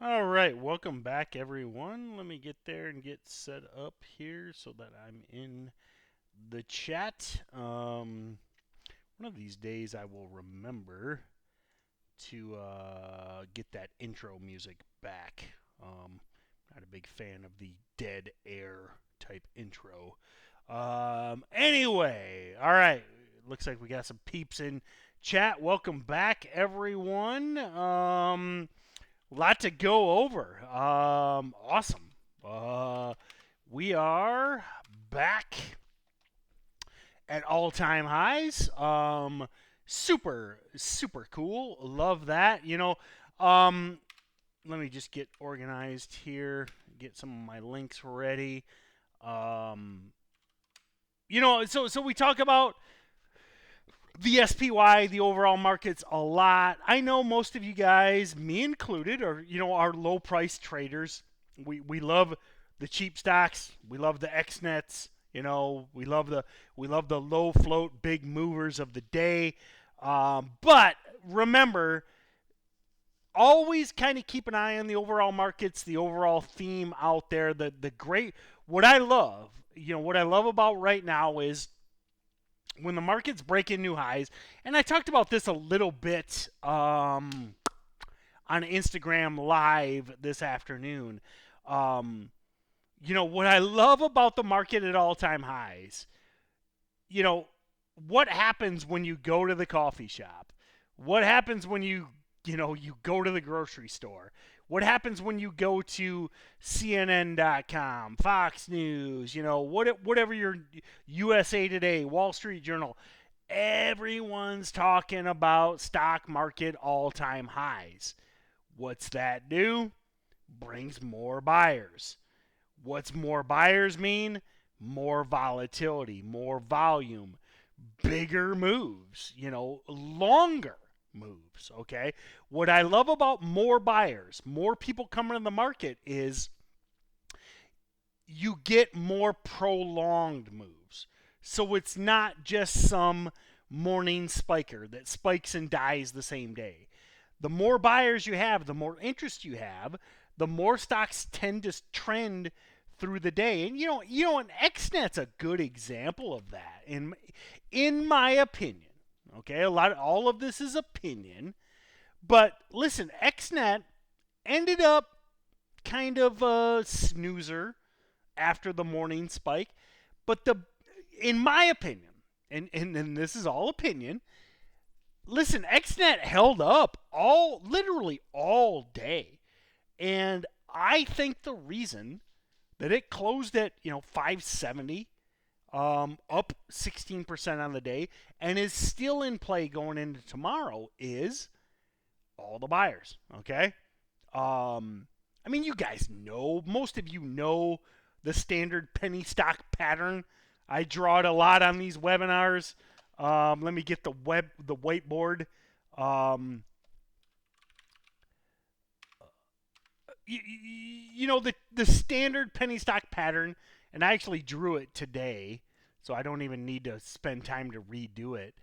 All right, welcome back, everyone. Let me get there and get set up here so that I'm in the chat. One of these days, I will remember to get that intro music back. Not a big fan of the dead air type intro. Anyway, all right. Looks like we got some peeps in chat. Welcome back, everyone. Lot to go over. Awesome. We are back at all-time highs. Super cool. Love that. Let me just get organized here. Get some of my links ready. Um, so we talk about the SPY, the overall markets, a lot. I know most of you guys, me included, are low price traders. We love the cheap stocks. We love the XNets. We love the low float big movers of the day. But remember, always kind of keep an eye on the overall markets, the overall theme out there. The great what I love, what I love about right now is when the market's breaking new highs, and I talked about this a little bit on Instagram Live this afternoon. What I love about the market at all-time highs, you know, what happens when you go to the coffee shop? What happens when you go to the grocery store? What happens when you go to CNN.com, Fox News, whatever your USA Today, Wall Street Journal? Everyone's talking about stock market all-time highs. What's that do? Brings more buyers. What's more buyers mean? More volatility, more volume, bigger moves, longer moves, okay? What I love about more buyers, more people coming in the market is you get more prolonged moves. So it's not just some morning spiker that spikes and dies the same day. The more buyers you have, the more interest you have, the more stocks tend to trend through the day. And an XNet's a good example of that in my opinion. Okay, all of this is opinion, but listen, XNet ended up kind of a snoozer after the morning spike, but in my opinion, and this is all opinion, listen, XNet held up literally all day. And I think the reason that it closed at 570, up 16% on the day, and is still in play going into tomorrow is all the buyers. Okay, you guys know, most of you know the standard penny stock pattern. I draw it a lot on these webinars. Let me get the whiteboard. The standard penny stock pattern, and I actually drew it today, so I don't even need to spend time to redo it,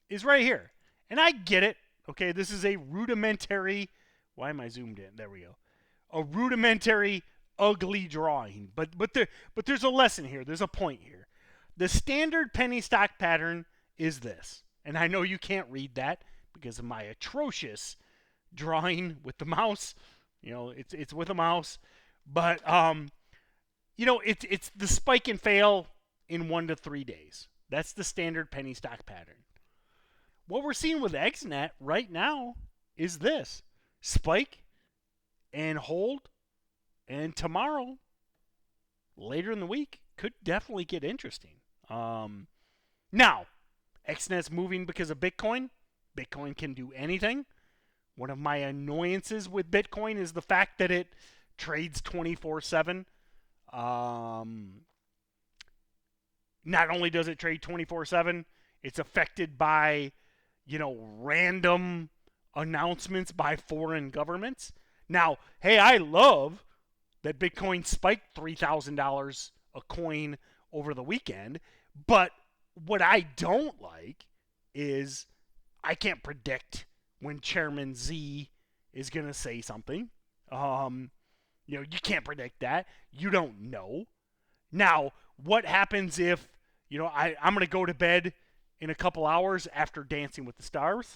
is right here. And I get it. Okay, this is a rudimentary. Why am I zoomed in? There we go. A rudimentary, ugly drawing, but there's a lesson here. There's a point here. The standard penny stock pattern is this, and I know you can't read that because of my atrocious drawing with the mouse. It's with a mouse, but it's the spike and fail in 1 to 3 days. That's the standard penny stock pattern. What we're seeing with XNet right now is this: spike and hold, and tomorrow, later in the week, could definitely get interesting. Now, XNet's moving because of Bitcoin. Bitcoin can do anything. One of my annoyances with Bitcoin is the fact that it trades 24/7. Not only does it trade 24/7, it's affected by, random announcements by foreign governments. Now, hey, I love that Bitcoin spiked $3,000 a coin over the weekend, but what I don't like is I can't predict when Chairman Z is going to say something. You can't predict that. You don't know. Now, what happens if, I'm going to go to bed in a couple hours after Dancing with the Stars?